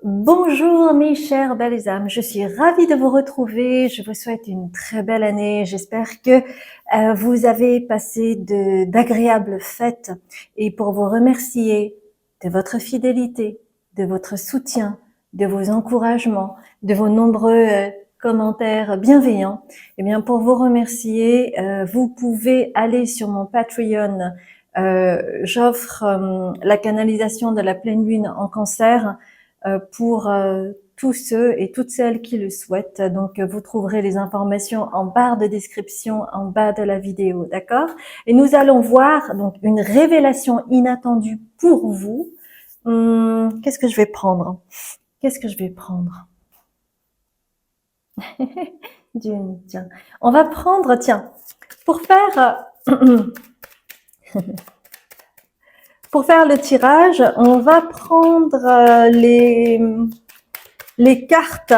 Bonjour mes chères belles âmes, je suis ravie de vous retrouver, je vous souhaite une très belle année, j'espère que vous avez passé d'agréables fêtes et pour vous remercier de votre fidélité, de votre soutien, de vos encouragements, de vos nombreux commentaires bienveillants, eh bien pour vous remercier, vous pouvez aller sur mon Patreon, j'offre la canalisation de la pleine lune en cancer pour tous ceux et toutes celles qui le souhaitent. Donc, vous trouverez les informations en barre de description, en bas de la vidéo, d'accord? Et nous allons voir donc une révélation inattendue pour vous. Qu'est-ce que je vais prendre? Qu'est-ce que je vais prendre? Tiens, on va prendre, tiens, pour faire pour faire le tirage, on va prendre les cartes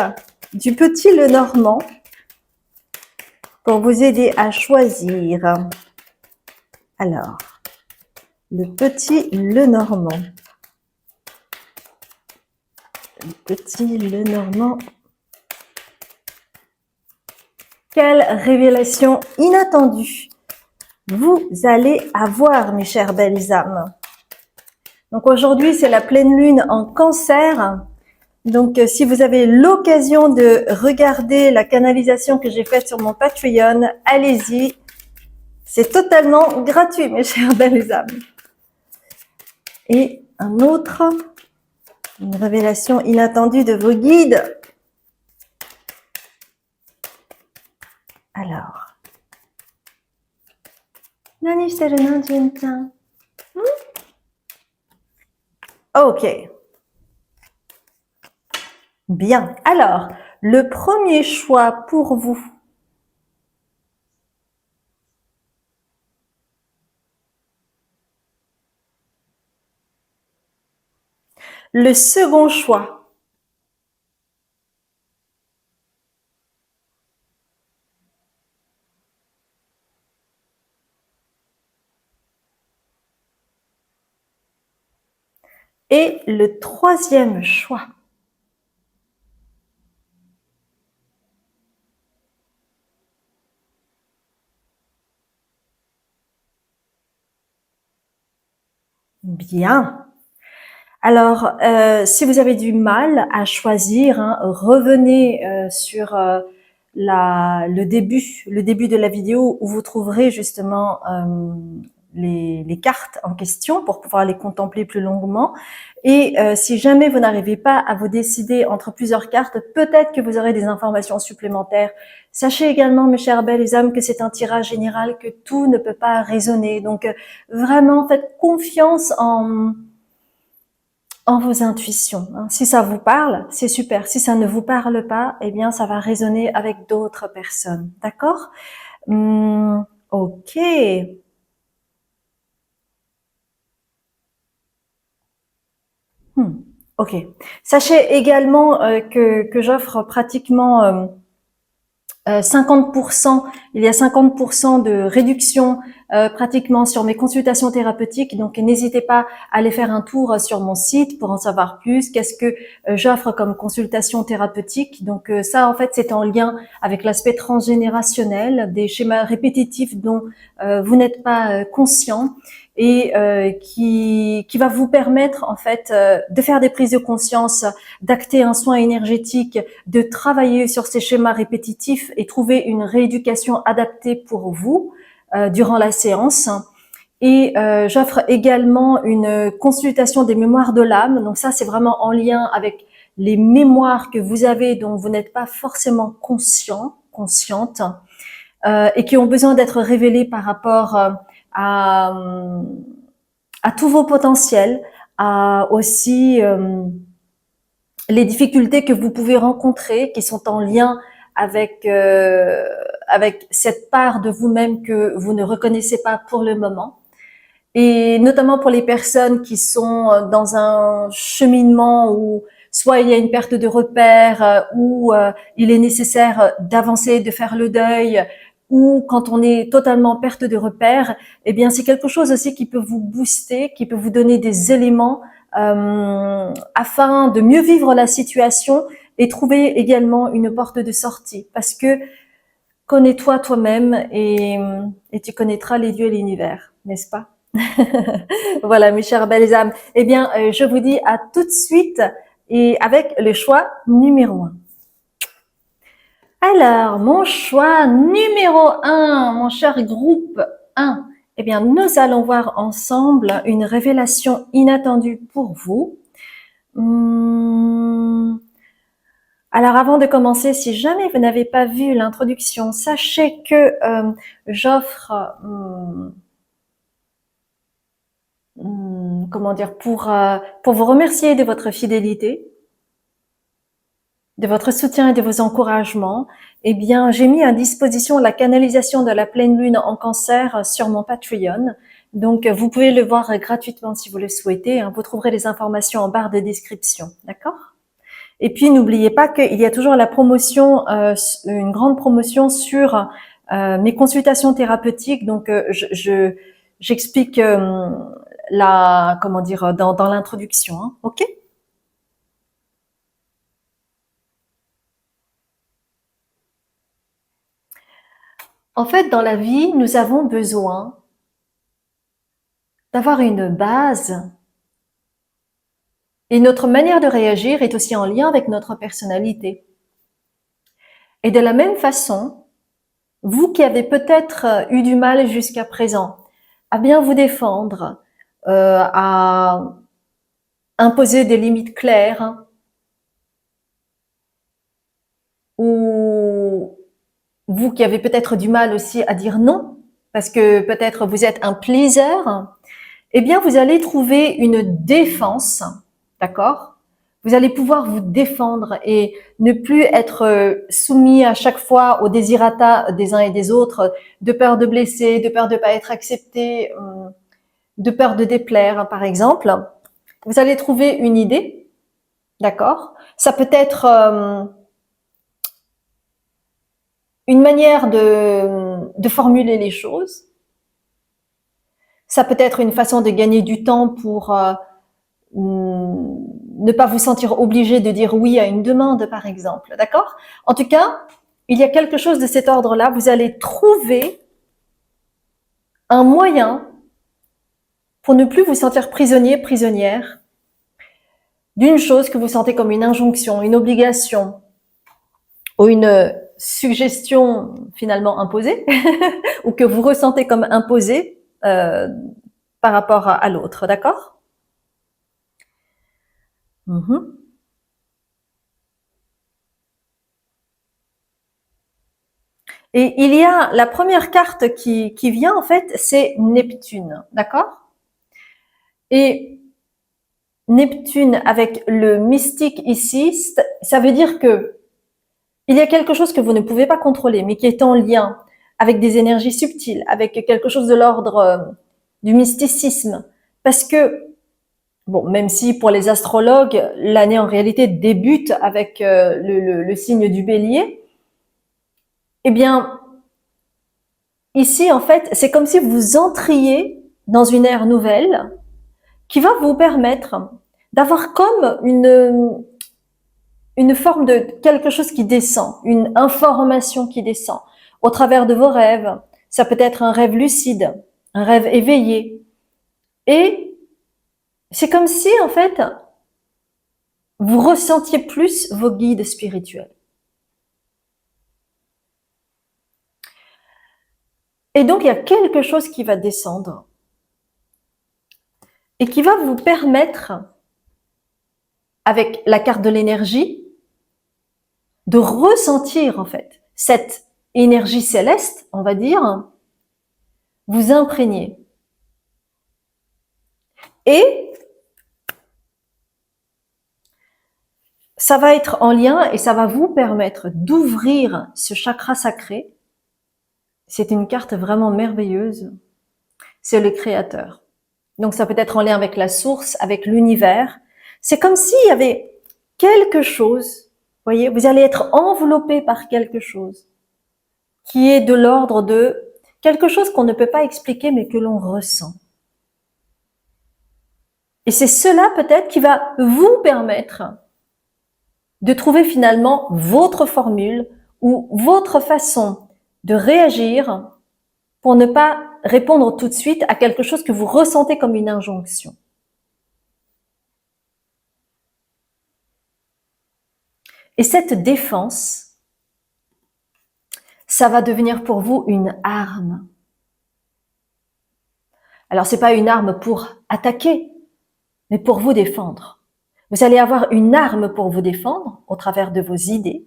du petit Lenormand pour vous aider à choisir. Alors, le petit Lenormand. Le petit Lenormand. Quelle révélation inattendue vous allez avoir, mes chères belles âmes. Donc aujourd'hui, c'est la pleine lune en cancer. Donc, si vous avez l'occasion de regarder la canalisation que j'ai faite sur mon Patreon, allez-y. C'est totalement gratuit, mes chères belles âmes. Et un autre, une révélation inattendue de vos guides. Alors. Nani shiteるの、純ちゃん? Ok. Bien. Alors, le premier choix pour vous. Le second choix. Et le troisième choix. Bien. Alors, si vous avez du mal à choisir, hein, revenez sur le début de la vidéo où vous trouverez justement les cartes en question pour pouvoir les contempler plus longuement. Et si jamais vous n'arrivez pas à vous décider entre plusieurs cartes, peut-être que vous aurez des informations supplémentaires. Sachez également, mes chères belles âmes, que c'est un tirage général, que tout ne peut pas résonner. Donc, vraiment, faites confiance en vos intuitions. Si ça vous parle, c'est super. Si ça ne vous parle pas, eh bien, ça va résonner avec d'autres personnes. D'accord? Ok. Ok. Sachez également que j'offre pratiquement 50%, il y a 50% de réduction pratiquement sur mes consultations thérapeutiques, donc n'hésitez pas à aller faire un tour sur mon site pour en savoir plus. Qu'est-ce que j'offre comme consultation thérapeutique? Donc ça, en fait, c'est en lien avec l'aspect transgénérationnel, des schémas répétitifs dont vous n'êtes pas conscient et qui va vous permettre en fait de faire des prises de conscience, d'acter un soin énergétique, de travailler sur ces schémas répétitifs et trouver une rééducation adaptée pour vous durant la séance. Et j'offre également une consultation des mémoires de l'âme. Donc ça, c'est vraiment en lien avec les mémoires que vous avez dont vous n'êtes pas forcément consciente, et qui ont besoin d'être révélées par rapport à tous vos potentiels, à aussi les difficultés que vous pouvez rencontrer, qui sont en lien avec cette part de vous-même que vous ne reconnaissez pas pour le moment. Et notamment pour les personnes qui sont dans un cheminement où soit il y a une perte de repères, ou il est nécessaire d'avancer, de faire le deuil, ou quand on est totalement perte de repères, eh bien c'est quelque chose aussi qui peut vous booster, qui peut vous donner des éléments afin de mieux vivre la situation et trouver également une porte de sortie. Parce que connais-toi toi-même et tu connaîtras les dieux et l'univers, n'est-ce pas? Voilà, mes chères belles âmes. Eh bien, je vous dis à tout de suite et avec le choix numéro 1. Alors, mon choix numéro 1, mon cher groupe 1, eh bien, nous allons voir ensemble une révélation inattendue pour vous. Alors, avant de commencer, si jamais vous n'avez pas vu l'introduction, sachez que j'offre, comment dire, pour vous remercier de votre fidélité, de votre soutien et de vos encouragements, eh bien, j'ai mis à disposition la canalisation de la pleine lune en Cancer sur mon Patreon. Donc, vous pouvez le voir gratuitement si vous le souhaitez. Vous trouverez les informations en barre de description, d'accord? Et puis, n'oubliez pas qu'il y a toujours la promotion, une grande promotion sur mes consultations thérapeutiques. Donc, j'explique comment dire, dans l'introduction, hein, ok? En fait, dans la vie, nous avons besoin d'avoir une base et notre manière de réagir est aussi en lien avec notre personnalité. Et de la même façon, vous qui avez peut-être eu du mal jusqu'à présent à bien vous défendre, à imposer des limites claires, ou vous qui avez peut-être du mal aussi à dire non, parce que peut-être vous êtes un pleaser, eh bien vous allez trouver une défense, d'accord? Vous allez pouvoir vous défendre et ne plus être soumis à chaque fois aux désirata des uns et des autres, de peur de blesser, de peur de ne pas être accepté, de peur de déplaire, par exemple. Vous allez trouver une idée, d'accord? Ça peut être une manière de formuler les choses. Ça peut être une façon de gagner du temps pour ne pas vous sentir obligé de dire oui à une demande, par exemple. D'accord? En tout cas, il y a quelque chose de cet ordre-là. Vous allez trouver un moyen pour ne plus vous sentir prisonnier, prisonnière d'une chose que vous sentez comme une injonction, une obligation ou une suggestion finalement imposée ou que vous ressentez comme imposée par rapport à l'autre. D'accord? Et il y a la première carte qui vient, en fait, c'est Neptune, d'accord? Et Neptune avec le mystique ici, ça veut dire que il y a quelque chose que vous ne pouvez pas contrôler, mais qui est en lien avec des énergies subtiles, avec quelque chose de l'ordre du mysticisme. Parce que, bon, même si pour les astrologues, l'année en réalité débute avec le signe du Bélier, eh bien, ici, en fait, c'est comme si vous entriez dans une ère nouvelle qui va vous permettre d'avoir comme une forme de quelque chose qui descend, une information qui descend au travers de vos rêves. Ça peut être un rêve lucide, un rêve éveillé. Et c'est comme si, en fait, vous ressentiez plus vos guides spirituels. Et donc, il y a quelque chose qui va descendre et qui va vous permettre, avec la carte de l'énergie, de ressentir, en fait, cette énergie céleste, on va dire, vous imprégner. Et ça va être en lien et ça va vous permettre d'ouvrir ce chakra sacré. C'est une carte vraiment merveilleuse. C'est le créateur. Donc ça peut être en lien avec la source, avec l'univers. C'est comme s'il y avait quelque chose, voyez, vous allez être enveloppé par quelque chose qui est de l'ordre de quelque chose qu'on ne peut pas expliquer mais que l'on ressent. Et c'est cela peut-être qui va vous permettre de trouver finalement votre formule ou votre façon de réagir pour ne pas répondre tout de suite à quelque chose que vous ressentez comme une injonction. Et cette défense, ça va devenir pour vous une arme. Alors, c'est pas une arme pour attaquer, mais pour vous défendre. Vous allez avoir une arme pour vous défendre au travers de vos idées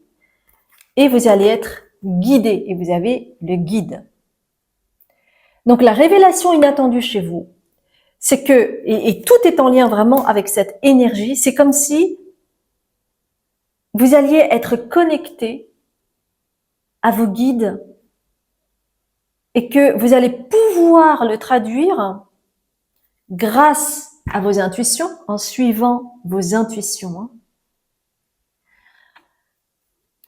et vous allez être guidé et vous avez le guide. Donc, la révélation inattendue chez vous, c'est que, et tout est en lien vraiment avec cette énergie, c'est comme si vous alliez être connecté à vos guides et que vous allez pouvoir le traduire grâce à vos intuitions, en suivant vos intuitions.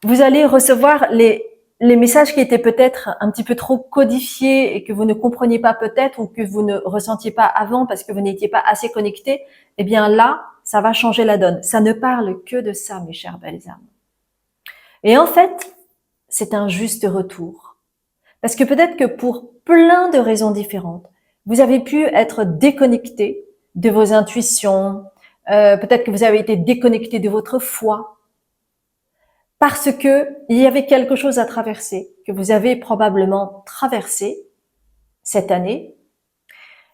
Vous allez recevoir les messages qui étaient peut-être un petit peu trop codifiés et que vous ne compreniez pas peut-être ou que vous ne ressentiez pas avant parce que vous n'étiez pas assez connecté. Eh bien là, ça va changer la donne. Ça ne parle que de ça, mes chères belles âmes. Et en fait, c'est un juste retour. Parce que peut-être que pour plein de raisons différentes, vous avez pu être déconnecté de vos intuitions, peut-être que vous avez été déconnecté de votre foi, parce que il y avait quelque chose à traverser, que vous avez probablement traversé cette année.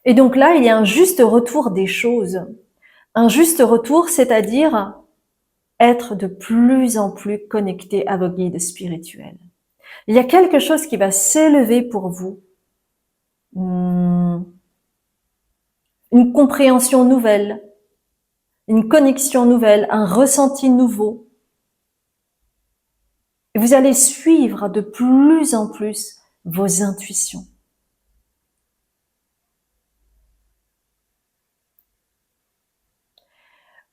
Et donc là, il y a un juste retour des choses. Un juste retour, c'est-à-dire être de plus en plus connecté à vos guides spirituels. Il y a quelque chose qui va s'élever pour vous. Une compréhension nouvelle, une connexion nouvelle, un ressenti nouveau. Et vous allez suivre de plus en plus vos intuitions.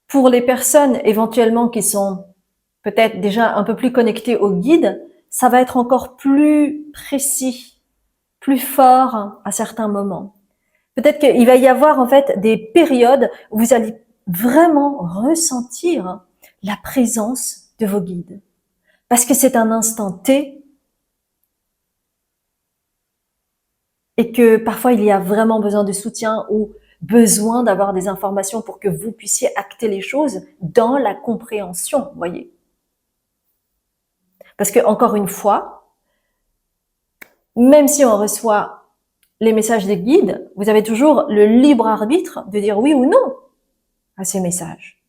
Pour les personnes éventuellement qui sont peut-être déjà un peu plus connectées au guide, ça va être encore plus précis, plus fort à certains moments. Peut-être qu'il va y avoir en fait des périodes où vous allez vraiment ressentir la présence de vos guides. Parce que c'est un instant T et que parfois il y a vraiment besoin de soutien ou besoin d'avoir des informations pour que vous puissiez acter les choses dans la compréhension, voyez. Parce que encore une fois, même si on reçoit les messages des guides, vous avez toujours le libre arbitre de dire oui ou non à ces messages.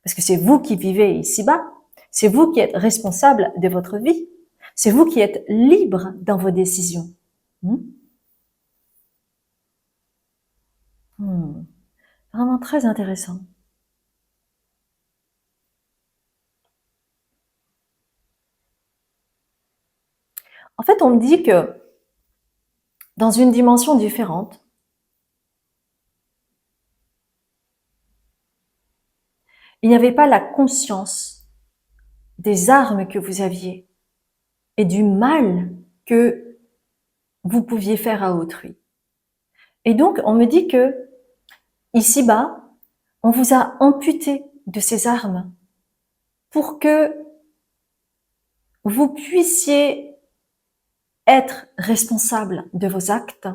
Parce que c'est vous qui vivez ici-bas, c'est vous qui êtes responsable de votre vie, c'est vous qui êtes libre dans vos décisions. Vraiment très intéressant. En fait, on me dit que dans une dimension différente, il n'y avait pas la conscience des armes que vous aviez et du mal que vous pouviez faire à autrui. Et donc, on me dit que ici-bas, on vous a amputé de ces armes pour que vous puissiez être responsable de vos actes.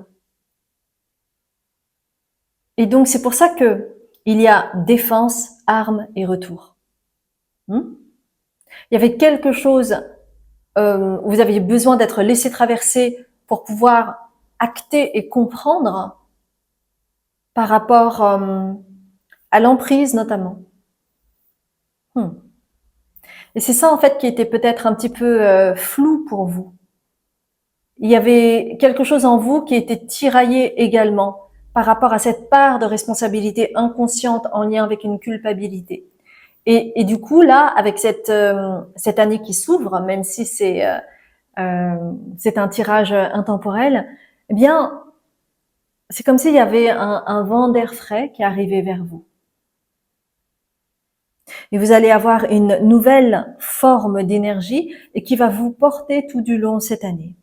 Et donc, c'est pour ça que il y a défense, armes et retour. Il y avait quelque chose où vous aviez besoin d'être laissé traverser pour pouvoir acter et comprendre par rapport à l'emprise notamment. Et c'est ça en fait qui était peut-être un petit peu flou pour vous. Il y avait quelque chose en vous qui était tiraillé également par rapport à cette part de responsabilité inconsciente en lien avec une culpabilité. Et du coup là, avec cette année qui s'ouvre, même si c'est un tirage intemporel, eh bien c'est comme s'il y avait un vent d'air frais qui arrivait vers vous. Et vous allez avoir une nouvelle forme d'énergie et qui va vous porter tout du long cette année.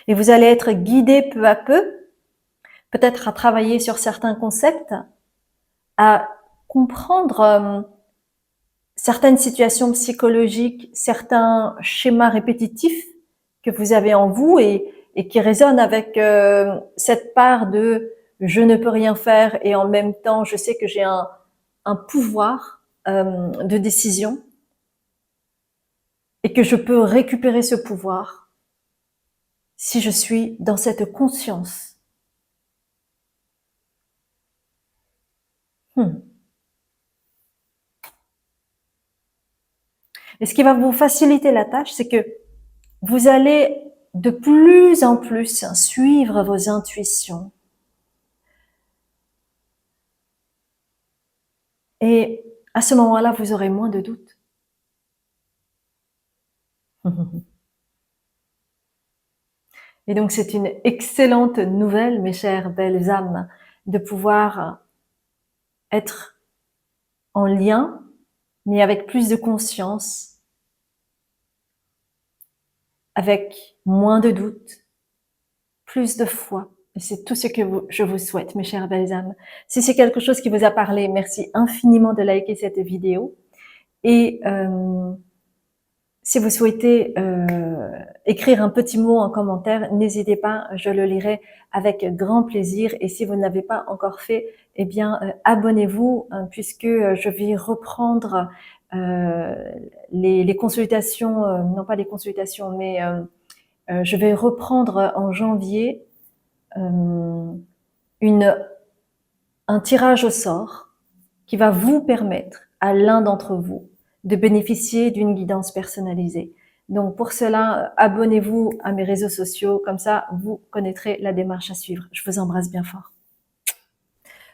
Et vous allez être guidé peu à peu, peut-être à travailler sur certains concepts, à comprendre certaines situations psychologiques, certains schémas répétitifs que vous avez en vous et qui résonnent avec cette part de je ne peux rien faire et en même temps je sais que j'ai un pouvoir de décision et que je peux récupérer ce pouvoir si je suis dans cette conscience. Et ce qui va vous faciliter la tâche, c'est que vous allez de plus en plus suivre vos intuitions. Et à ce moment-là, vous aurez moins de doutes. Et donc, c'est une excellente nouvelle, mes chères belles âmes, de pouvoir être en lien, mais avec plus de conscience, avec moins de doutes, plus de foi. Et c'est tout ce que je vous souhaite, mes chères belles âmes. Si c'est quelque chose qui vous a parlé, merci infiniment de liker cette vidéo. Et si vous souhaitez écrire un petit mot en commentaire, n'hésitez pas, je le lirai avec grand plaisir. Et si vous ne l'avez pas encore fait, eh bien, abonnez-vous, puisque je vais reprendre les consultations, non pas les consultations, mais je vais reprendre en janvier un tirage au sort qui va vous permettre à l'un d'entre vous de bénéficier d'une guidance personnalisée. Donc pour cela, abonnez-vous à mes réseaux sociaux, comme ça vous connaîtrez la démarche à suivre. Je vous embrasse bien fort.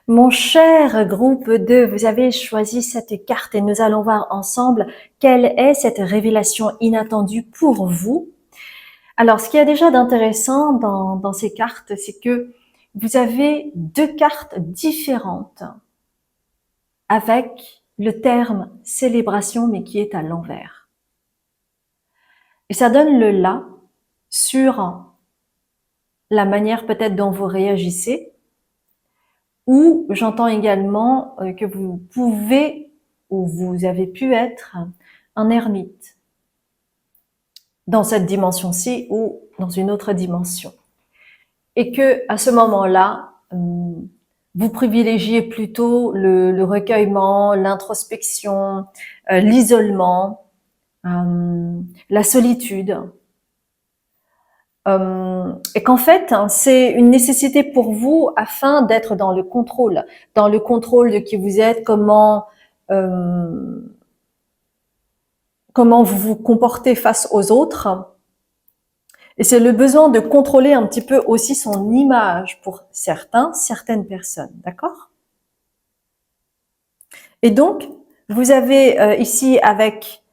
Mon cher groupe 2, vous avez choisi cette carte et nous allons voir ensemble quelle est cette révélation inattendue pour vous. Alors, ce qu'il y a déjà d'intéressant dans ces cartes, c'est que vous avez deux cartes différentes avec le terme célébration, mais qui est à l'envers. Et ça donne le là sur la manière peut-être dont vous réagissez, ou j'entends également que vous pouvez ou vous avez pu être un ermite dans cette dimension-ci ou dans une autre dimension. Et que à ce moment-là, vous privilégiez plutôt le recueillement, l'introspection, l'isolement, la solitude. Et qu'en fait, c'est une nécessité pour vous afin d'être dans le contrôle de qui vous êtes, comment vous vous comportez face aux autres. Et c'est le besoin de contrôler un petit peu aussi son image pour certaines personnes, d'accord? Et donc, vous avez ici avec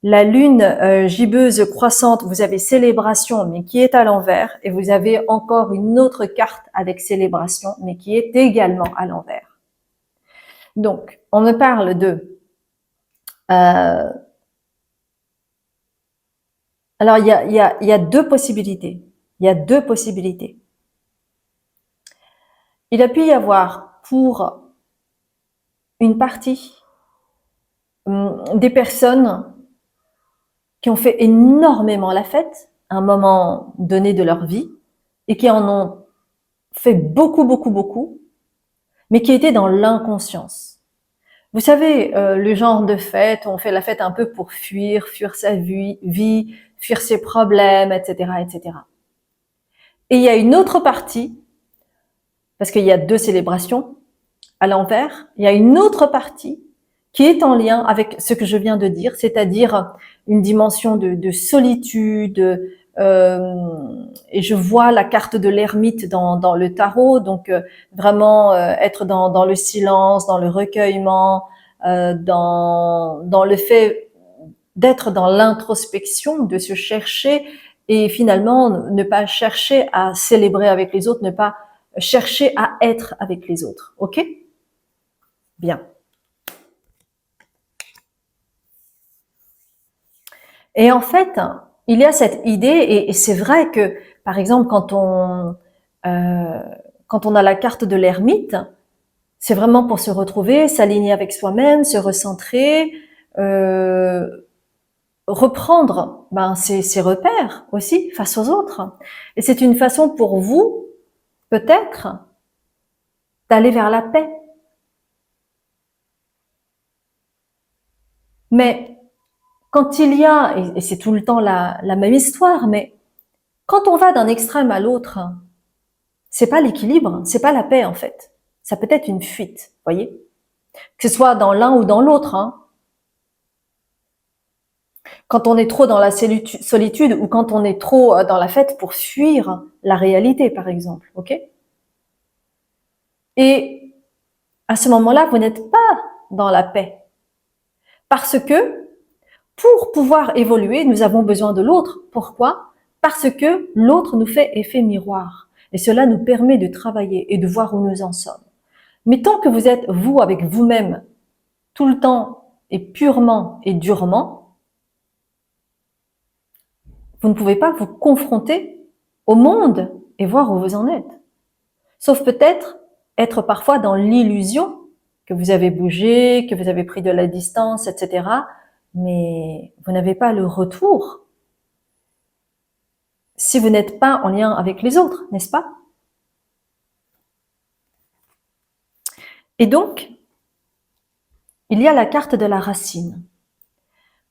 la lune gibbeuse croissante, vous avez célébration, mais qui est à l'envers, et vous avez encore une autre carte avec célébration, mais qui est également à l'envers. Donc, on me parle de... alors, il y a deux possibilités. Il y a deux possibilités. Il a pu y avoir pour une partie des personnes qui ont fait énormément la fête à un moment donné de leur vie et qui en ont fait beaucoup, mais qui étaient dans l'inconscience. Vous savez, le genre de fête où on fait la fête un peu pour fuir sa vie, fuir ses problèmes, etc., etc. Et il y a une autre partie, parce qu'il y a deux célébrations à l'envers, il y a une autre partie qui est en lien avec ce que je viens de dire, c'est-à-dire une dimension de solitude, et je vois la carte de l'ermite dans le tarot, donc vraiment être dans le silence, dans le recueillement, dans le fait d'être dans l'introspection, de se chercher et finalement ne pas chercher à célébrer avec les autres, ne pas chercher à être avec les autres. Ok? Bien. Et en fait, il y a cette idée, et c'est vrai que, par exemple, quand quand on a la carte de l'ermite, c'est vraiment pour se retrouver, s'aligner avec soi-même, se recentrer, reprendre ses repères aussi face aux autres. Et c'est une façon pour vous, peut-être, d'aller vers la paix. Mais quand il y a, et c'est tout le temps la même histoire, mais quand on va d'un extrême à l'autre, c'est pas l'équilibre, c'est pas la paix en fait. Ça peut être une fuite, voyez, que ce soit dans l'un ou dans l'autre. Hein. Quand on est trop dans la solitude ou quand on est trop dans la fête pour fuir la réalité, par exemple, ok? Et à ce moment-là, vous n'êtes pas dans la paix. Parce que pour pouvoir évoluer, nous avons besoin de l'autre. Pourquoi? Parce que l'autre nous fait effet miroir. Et cela nous permet de travailler et de voir où nous en sommes. Mais tant que vous êtes, vous, avec vous-même, tout le temps et purement et durement, vous ne pouvez pas vous confronter au monde et voir où vous en êtes. Sauf peut-être être parfois dans l'illusion que vous avez bougé, que vous avez pris de la distance, etc. Mais vous n'avez pas le retour si vous n'êtes pas en lien avec les autres, n'est-ce pas? Et donc, il y a la carte de la racine.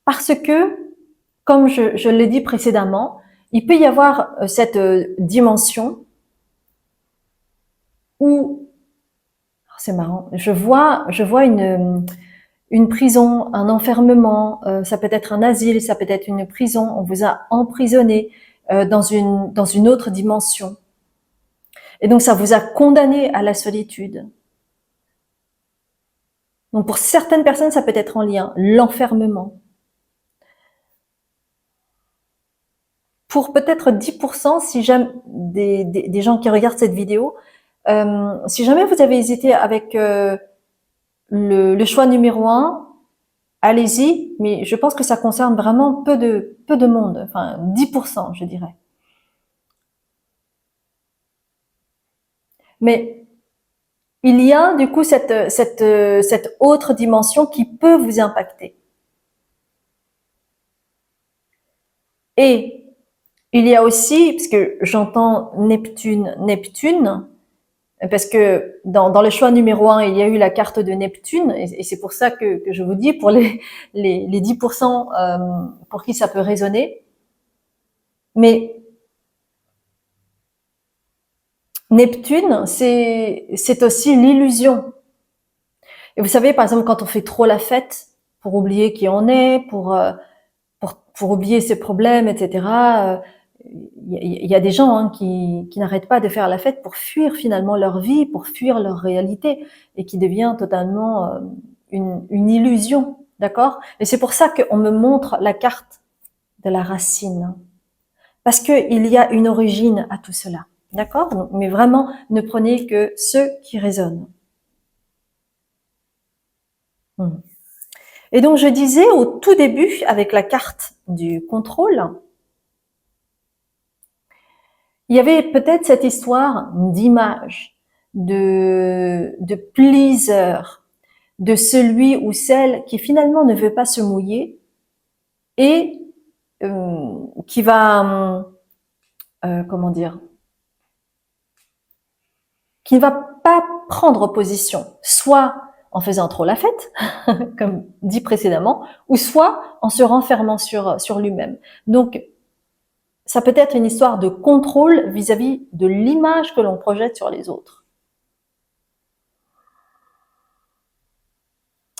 Parce que, comme je l'ai dit précédemment, il peut y avoir cette dimension où, c'est marrant, je vois une prison, un enfermement, ça peut être un asile, ça peut être une prison, on vous a emprisonné dans une autre dimension. Et donc ça vous a condamné à la solitude. Donc pour certaines personnes, ça peut être en lien, l'enfermement. Pour peut-être 10%, si jamais des gens qui regardent cette vidéo, si jamais vous avez hésité avec le choix numéro 1, allez-y, mais je pense que ça concerne vraiment peu de monde, enfin 10%, je dirais. Mais il y a du coup cette autre dimension qui peut vous impacter. Et il y a aussi, parce que j'entends Neptune, parce que dans le choix numéro 1, il y a eu la carte de Neptune, et c'est pour ça que je vous dis, pour les 10% pour qui ça peut résonner. Mais Neptune, c'est aussi l'illusion. Et vous savez, par exemple, quand on fait trop la fête pour oublier qui on est, pour oublier ses problèmes, etc., il y a des gens qui n'arrêtent pas de faire la fête pour fuir finalement leur vie, pour fuir leur réalité, et qui devient totalement une illusion, d'accord? Et c'est pour ça qu'on me montre la carte de la racine, parce qu'il y a une origine à tout cela, d'accord? Mais vraiment, ne prenez que ceux qui résonnent. Et donc, je disais au tout début, avec la carte du contrôle, il y avait peut-être cette histoire d'image, de pleaser, de celui ou celle qui finalement ne veut pas se mouiller et qui va, comment dire, qui ne va pas prendre position, soit en faisant trop la fête, comme dit précédemment, ou soit en se renfermant sur lui-même. Donc, ça peut être une histoire de contrôle vis-à-vis de l'image que l'on projette sur les autres.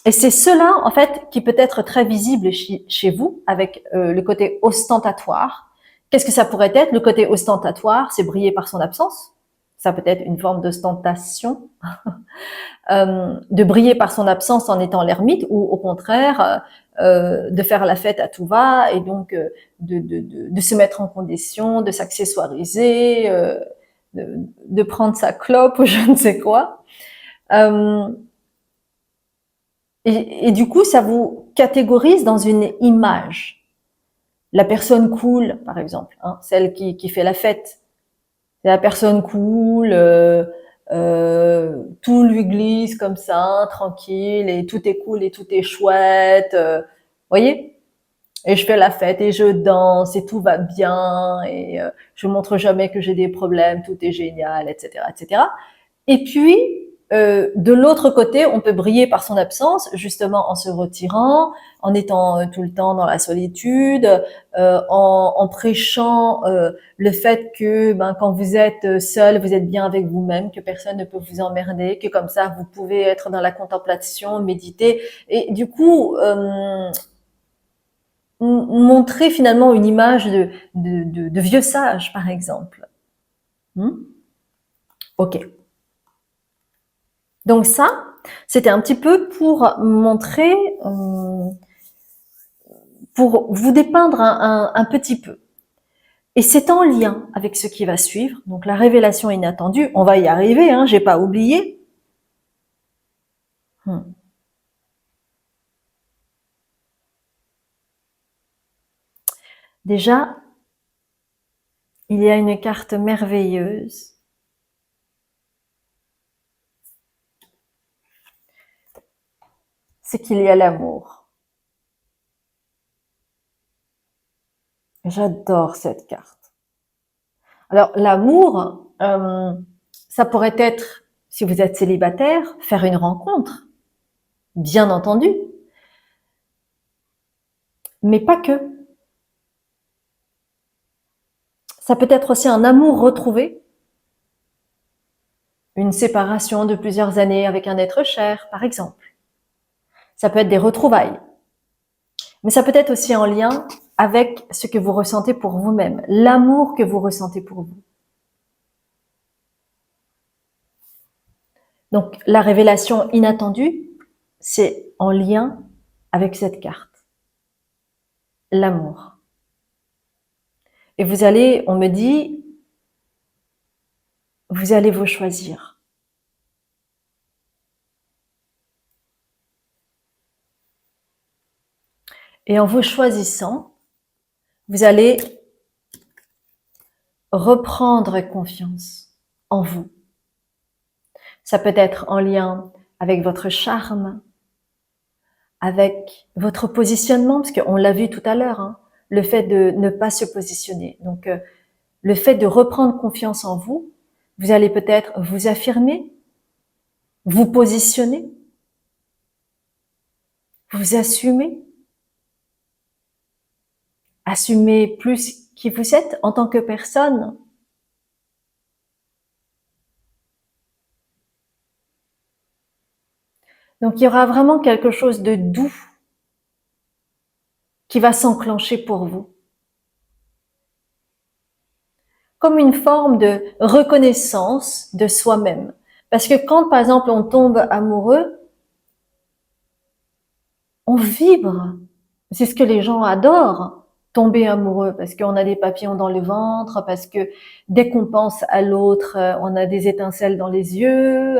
Et c'est cela, en fait, qui peut être très visible chez vous, avec le côté ostentatoire. Qu'est-ce que ça pourrait être? Le côté ostentatoire, c'est briller par son absence. Ça peut être une forme d'ostentation. De briller par son absence en étant l'ermite, ou au contraire, de faire la fête à tout va, et donc de se mettre en condition, de s'accessoiriser, de prendre sa clope ou je ne sais quoi. Et du coup, ça vous catégorise dans une image. La personne cool, par exemple, hein, celle qui fait la fête. C'est la personne cool, tout lui glisse comme ça, tranquille, et tout est cool et tout est chouette, voyez? Et je fais la fête et je danse et tout va bien et je montre jamais que j'ai des problèmes, tout est génial, etc., etc. Et puis, de l'autre côté, on peut briller par son absence, justement en se retirant, en étant tout le temps dans la solitude, en prêchant le fait que quand vous êtes seul, vous êtes bien avec vous-même, que personne ne peut vous emmerder, que comme ça, vous pouvez être dans la contemplation, méditer. Et du coup, montrer finalement une image de vieux sage, par exemple. Ok. Donc ça, c'était un petit peu pour montrer, pour vous dépeindre un petit peu. Et c'est en lien avec ce qui va suivre, donc la révélation inattendue. On va y arriver, hein, j'ai pas oublié. Déjà, il y a une carte merveilleuse. C'est qu'il y a l'amour. J'adore cette carte. Alors, l'amour, ça pourrait être, si vous êtes célibataire, faire une rencontre, bien entendu, mais pas que. Ça peut être aussi un amour retrouvé, une séparation de plusieurs années avec un être cher, par exemple. Ça peut être des retrouvailles. Mais ça peut être aussi en lien avec ce que vous ressentez pour vous-même, l'amour que vous ressentez pour vous. Donc, la révélation inattendue, c'est en lien avec cette carte. L'amour. Et vous allez, on me dit, vous allez vous choisir. Et en vous choisissant, vous allez reprendre confiance en vous. Ça peut être en lien avec votre charme, avec votre positionnement, parce qu'on l'a vu tout à l'heure, hein, le fait de ne pas se positionner. Donc, le fait de reprendre confiance en vous, vous allez peut-être vous affirmer, vous positionner, vous assumer, assumer plus qui vous êtes en tant que personne. Donc, il y aura vraiment quelque chose de doux qui va s'enclencher pour vous. Comme une forme de reconnaissance de soi-même. Parce que quand, par exemple, on tombe amoureux, on vibre. C'est ce que les gens adorent, tomber amoureux, parce qu'on a des papillons dans le ventre, parce que dès qu'on pense à l'autre, on a des étincelles dans les yeux.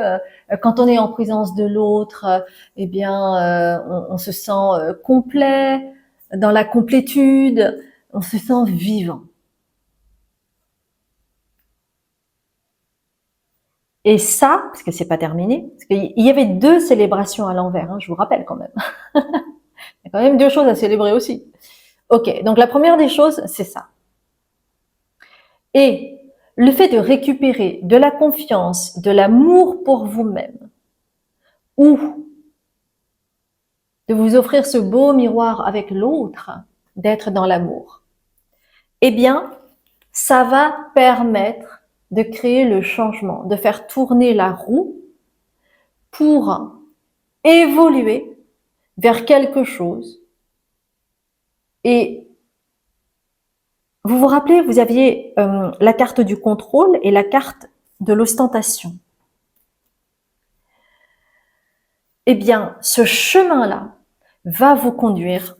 Quand on est en présence de l'autre, eh bien, on se sent complet, dans la complétude, on se sent vivant. Et ça, parce que c'est pas terminé, parce qu'il y avait 2 célébrations à l'envers, hein, je vous rappelle quand même. Il y a quand même 2 choses à célébrer aussi. Ok, donc la première des choses, c'est ça. Et le fait de récupérer de la confiance, de l'amour pour vous-même, ou de vous offrir ce beau miroir avec l'autre, d'être dans l'amour, eh bien, ça va permettre de créer le changement, de faire tourner la roue pour évoluer vers quelque chose. Et vous vous rappelez, vous aviez la carte du contrôle et la carte de l'ostentation. Eh bien, ce chemin-là va vous conduire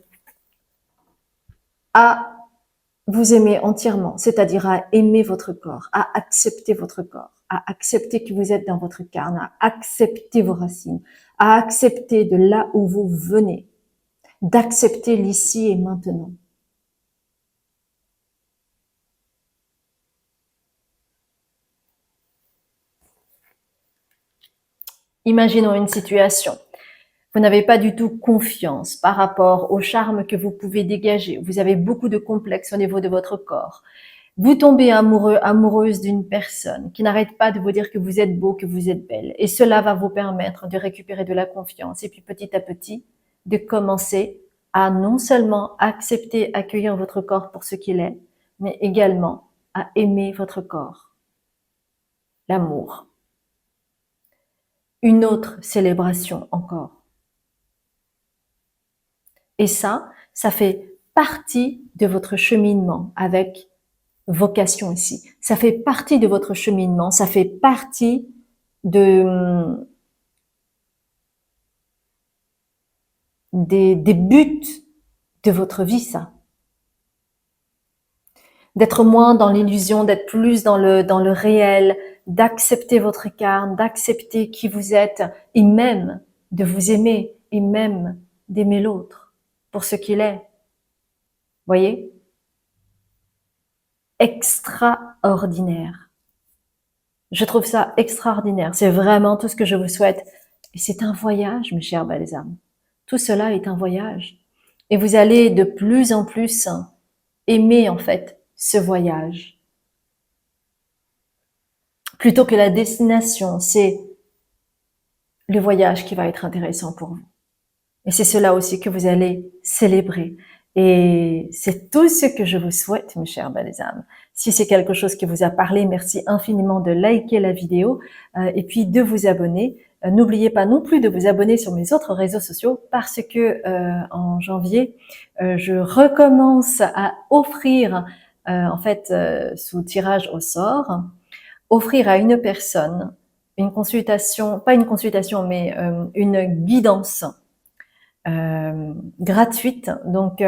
à vous aimer entièrement, c'est-à-dire à aimer votre corps, à accepter votre corps, à accepter que vous êtes dans votre carne, à accepter vos racines, à accepter de là où vous venez, d'accepter l'ici et maintenant. Imaginons une situation. Vous n'avez pas du tout confiance par rapport au charme que vous pouvez dégager. Vous avez beaucoup de complexes au niveau de votre corps. Vous tombez amoureux, amoureuse d'une personne qui n'arrête pas de vous dire que vous êtes beau, que vous êtes belle. Et cela va vous permettre de récupérer de la confiance. Et puis petit à petit, de commencer à non seulement accepter, accueillir votre corps pour ce qu'il est, mais également à aimer votre corps. L'amour. Une autre célébration encore. Et ça fait partie de votre cheminement avec vocation ici. Ça fait partie de votre cheminement, ça fait partie de des buts de votre vie, ça. D'être moins dans l'illusion, d'être plus dans le réel, d'accepter votre écart, d'accepter qui vous êtes et même de vous aimer et même d'aimer l'autre pour ce qu'il est. Voyez? Extraordinaire. Je trouve ça extraordinaire. C'est vraiment tout ce que je vous souhaite. Et c'est un voyage, mes chers belles âmes. Tout cela est un voyage. Et vous allez de plus en plus aimer, en fait, ce voyage. Plutôt que la destination, c'est le voyage qui va être intéressant pour vous. Et c'est cela aussi que vous allez célébrer. Et c'est tout ce que je vous souhaite, mes chères belles âmes. Si c'est quelque chose qui vous a parlé, merci infiniment de liker la vidéo et puis de vous abonner. N'oubliez pas non plus de vous abonner sur mes autres réseaux sociaux parce que en janvier, je recommence à offrir, sous tirage au sort, offrir à une personne une consultation, pas une consultation, mais une guidance gratuite. Donc,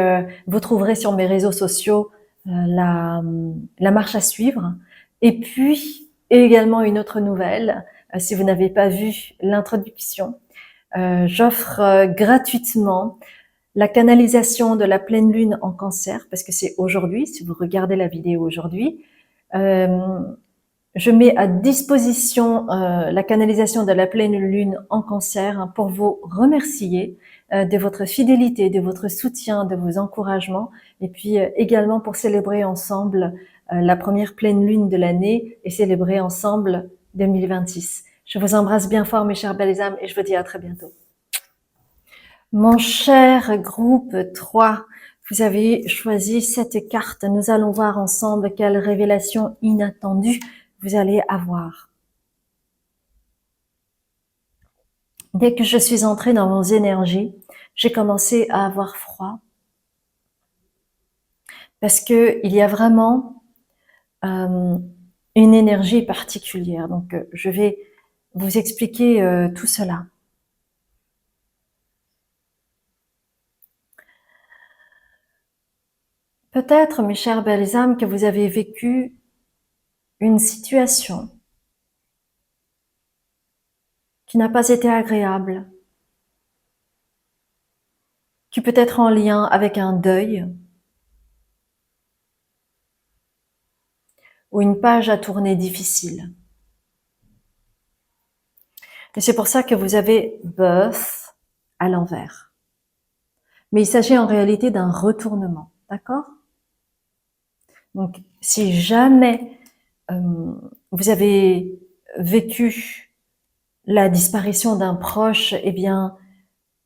vous trouverez sur mes réseaux sociaux la marche à suivre. Et puis, également une autre nouvelle, si vous n'avez pas vu l'introduction, j'offre gratuitement la canalisation de la pleine lune en Cancer, parce que c'est aujourd'hui, si vous regardez la vidéo aujourd'hui. Je mets à disposition la canalisation de la pleine lune en Cancer pour vous remercier de votre fidélité, de votre soutien, de vos encouragements, et puis également pour célébrer ensemble la première pleine lune de l'année et célébrer ensemble 2026. Je vous embrasse bien fort, mes chères belles âmes, et je vous dis à très bientôt. Mon cher groupe 3, vous avez choisi cette carte. Nous allons voir ensemble quelle révélation inattendue vous allez avoir. Dès que je suis entrée dans vos énergies, j'ai commencé à avoir froid. Parce que il y a vraiment une énergie particulière. Donc, je vais vous expliquer tout cela. Peut-être, mes chères belles âmes, que vous avez vécu une situation qui n'a pas été agréable, qui peut être en lien avec un deuil ou une page à tourner difficile. Et c'est pour ça que vous avez birth à l'envers. Mais il s'agit en réalité d'un retournement, d'accord? Donc, si jamais vous avez vécu la disparition d'un proche, eh bien,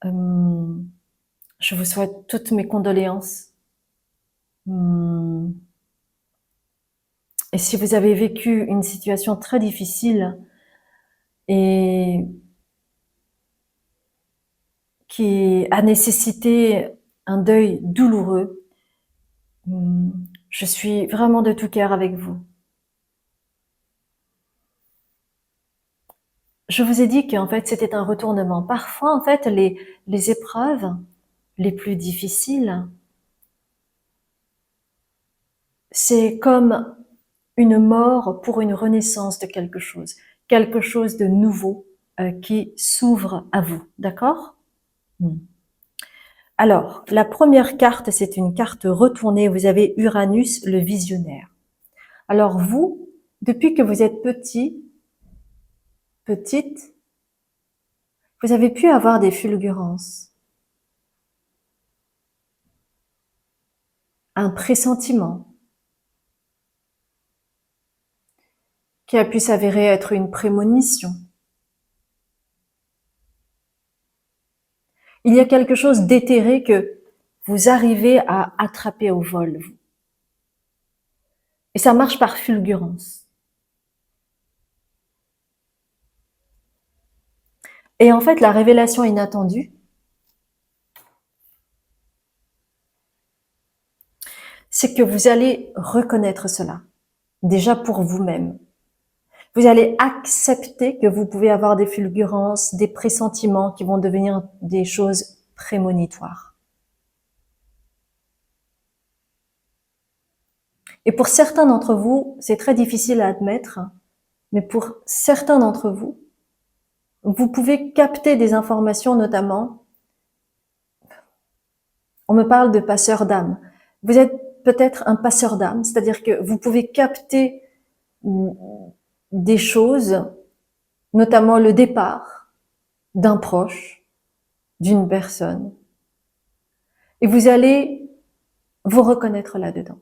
je vous souhaite toutes mes condoléances. Et si vous avez vécu une situation très difficile et qui a nécessité un deuil douloureux, je suis vraiment de tout cœur avec vous. Je vous ai dit qu'en fait, c'était un retournement. Parfois, en fait, les épreuves les plus difficiles, c'est comme une mort pour une renaissance de quelque chose de nouveau qui s'ouvre à vous, d'accord? Alors, la première carte, c'est une carte retournée. Vous avez Uranus, le visionnaire. Alors vous, depuis que vous êtes petite, vous avez pu avoir des fulgurances, un pressentiment qui a pu s'avérer être une prémonition. Il y a quelque chose d'éthéré que vous arrivez à attraper au vol, vous. Et ça marche par fulgurance. Et en fait, la révélation inattendue, c'est que vous allez reconnaître cela, déjà pour vous-même. Vous allez accepter que vous pouvez avoir des fulgurances, des pressentiments qui vont devenir des choses prémonitoires. Et pour certains d'entre vous, c'est très difficile à admettre, mais pour certains d'entre vous, vous pouvez capter des informations, notamment, on me parle de passeur d'âme. Vous êtes peut-être un passeur d'âme, c'est-à-dire que vous pouvez capter des choses, notamment le départ d'un proche, d'une personne, et vous allez vous reconnaître là-dedans.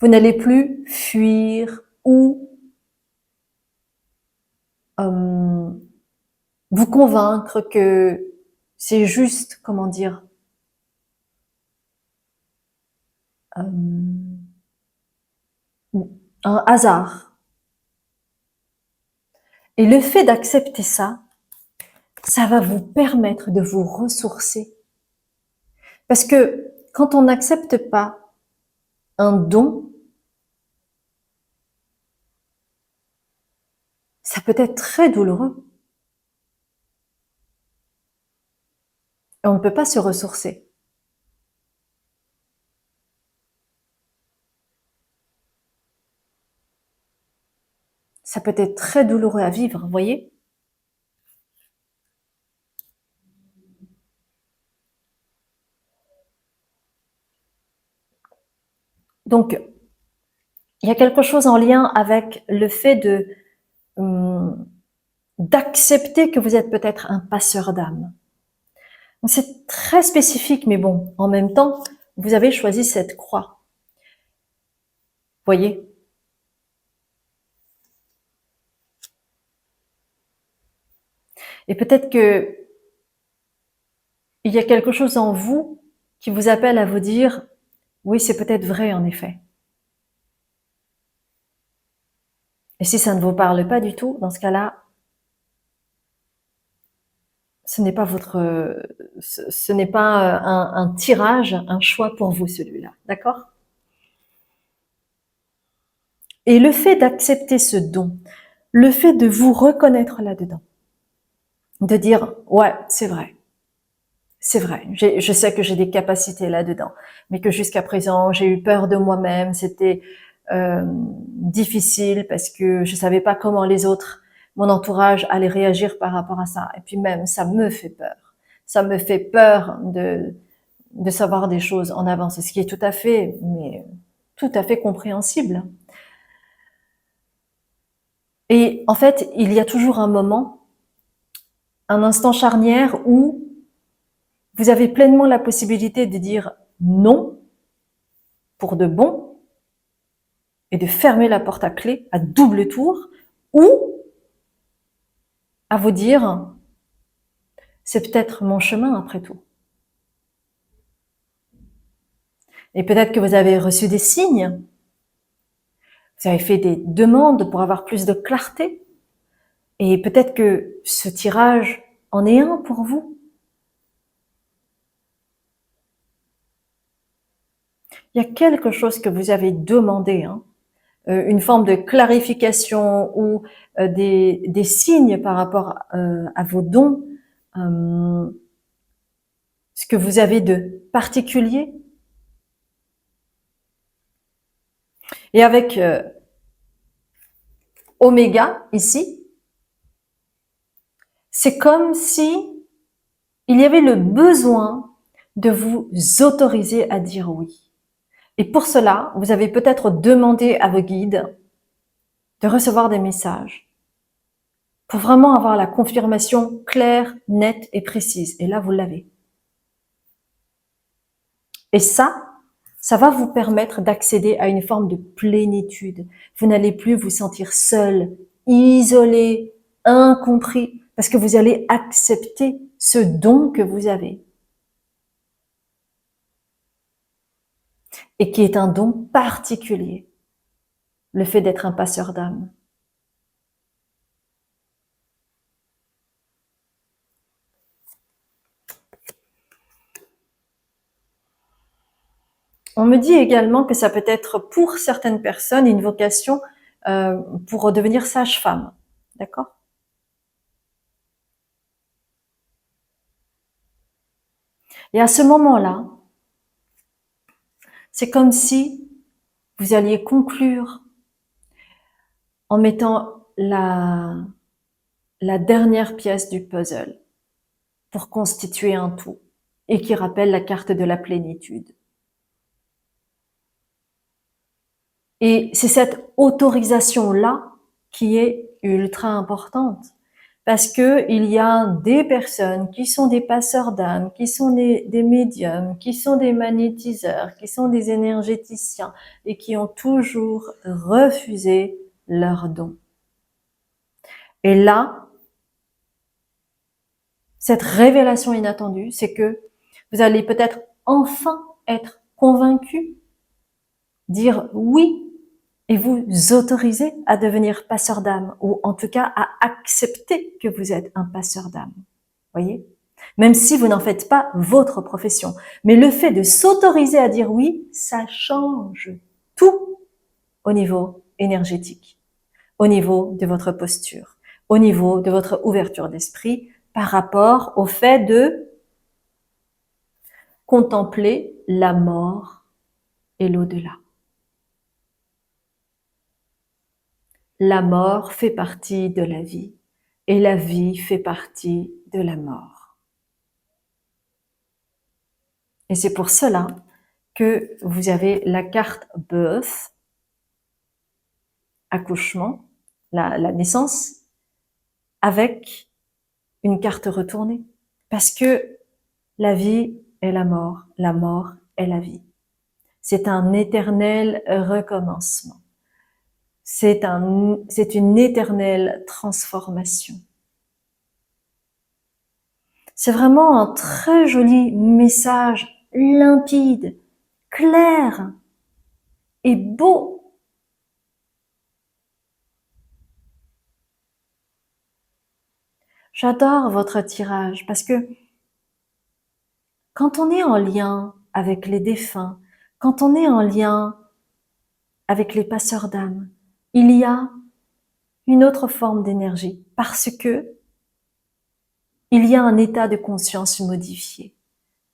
Vous n'allez plus fuir ou vous convaincre que c'est juste, comment dire, un hasard. Et le fait d'accepter ça, ça va vous permettre de vous ressourcer. Parce que quand on n'accepte pas un don, ça peut être très douloureux. Et on ne peut pas se ressourcer. Ça peut être très douloureux à vivre, vous voyez? Donc, il y a quelque chose en lien avec le fait d'accepter que vous êtes peut-être un passeur d'âme. C'est très spécifique, mais bon, en même temps, vous avez choisi cette croix. Voyez? Et peut-être que il y a quelque chose en vous qui vous appelle à vous dire, oui, c'est peut-être vrai, en effet. Et si ça ne vous parle pas du tout, dans ce cas-là, ce n'est pas ce n'est pas un tirage, un choix pour vous, celui-là. D'accord? Et le fait d'accepter ce don, le fait de vous reconnaître là-dedans, de dire, ouais, c'est vrai. C'est vrai, je sais que j'ai des capacités là-dedans, mais que jusqu'à présent, j'ai eu peur de moi-même, c'était difficile parce que je savais pas comment les autres, mon entourage allait réagir par rapport à ça. Et puis même, ça me fait peur. Ça me fait peur de savoir des choses en avance, ce qui est tout à fait, mais tout à fait compréhensible. Et en fait, il y a toujours un moment, un instant charnière où vous avez pleinement la possibilité de dire non pour de bon et de fermer la porte à clé à double tour, ou à vous dire c'est peut-être mon chemin après tout. Et peut-être que vous avez reçu des signes, vous avez fait des demandes pour avoir plus de clarté, et peut-être que ce tirage en est un pour vous. Il y a quelque chose que vous avez demandé, hein, une forme de clarification ou des signes par rapport à vos dons, ce que vous avez de particulier. Et avec Oméga, ici, c'est comme si il y avait le besoin de vous autoriser à dire oui. Et pour cela, vous avez peut-être demandé à vos guides de recevoir des messages pour vraiment avoir la confirmation claire, nette et précise. Et là, vous l'avez. Et ça va vous permettre d'accéder à une forme de plénitude. Vous n'allez plus vous sentir seul, isolé, incompris, parce que vous allez accepter ce don que vous avez. Et qui est un don particulier, le fait d'être un passeur d'âme. On me dit également que ça peut être pour certaines personnes une vocation pour devenir sage-femme. D'accord? Et à ce moment-là, c'est comme si vous alliez conclure en mettant la dernière pièce du puzzle pour constituer un tout et qui rappelle la carte de la plénitude. Et c'est cette autorisation-là qui est ultra importante. Parce que il y a des personnes qui sont des passeurs d'âme, qui sont des médiums, qui sont des magnétiseurs, qui sont des énergéticiens et qui ont toujours refusé leur don. Et là, cette révélation inattendue, c'est que vous allez peut-être enfin être convaincu, dire oui, et vous autoriser à devenir passeur d'âme, ou en tout cas à accepter que vous êtes un passeur d'âme. Voyez? Même si vous n'en faites pas votre profession. Mais le fait de s'autoriser à dire oui, ça change tout au niveau énergétique, au niveau de votre posture, au niveau de votre ouverture d'esprit par rapport au fait de contempler la mort et l'au-delà. La mort fait partie de la vie et la vie fait partie de la mort. Et c'est pour cela que vous avez la carte birth, accouchement, la naissance, avec une carte retournée. Parce que la vie est la mort est la vie. C'est un éternel recommencement. C'est une éternelle transformation. C'est vraiment un très joli message limpide, clair et beau. J'adore votre tirage parce que quand on est en lien avec les défunts, quand on est en lien avec les passeurs d'âme, il y a une autre forme d'énergie parce que il y a un état de conscience modifié,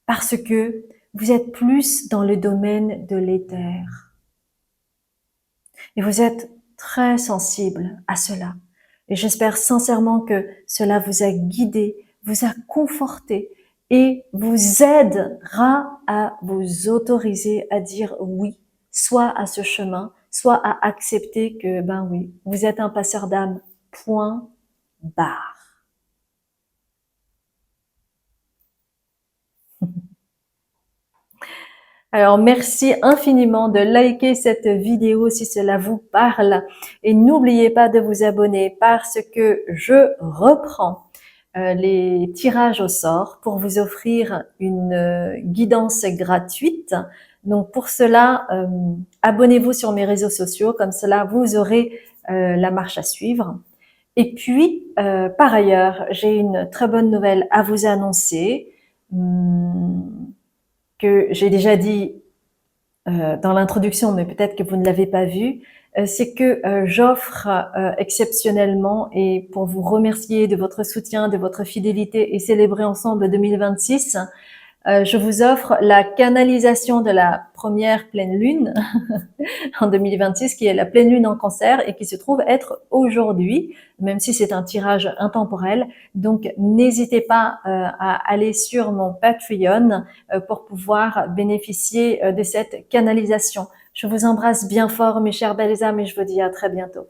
parce que vous êtes plus dans le domaine de l'éther. Et vous êtes très sensible à cela. Et j'espère sincèrement que cela vous a guidé, vous a conforté et vous aidera à vous autoriser à dire oui, soit à ce chemin, soit à accepter que, ben oui, vous êtes un passeur d'âme, point barre. Alors, merci infiniment de liker cette vidéo si cela vous parle et n'oubliez pas de vous abonner parce que je reprends les tirages au sort pour vous offrir une guidance gratuite. Donc, pour cela, abonnez-vous sur mes réseaux sociaux, comme cela vous aurez la marche à suivre. Et puis, par ailleurs, j'ai une très bonne nouvelle à vous annoncer. Que j'ai déjà dit dans l'introduction, mais peut-être que vous ne l'avez pas vu, c'est que j'offre exceptionnellement et pour vous remercier de votre soutien, de votre fidélité et célébrer ensemble 2026, je vous offre la canalisation de la première pleine lune en 2026, qui est la pleine lune en Cancer et qui se trouve être aujourd'hui, même si c'est un tirage intemporel. Donc, n'hésitez pas à aller sur mon Patreon pour pouvoir bénéficier de cette canalisation. Je vous embrasse bien fort, mes chères belles âmes, et je vous dis à très bientôt.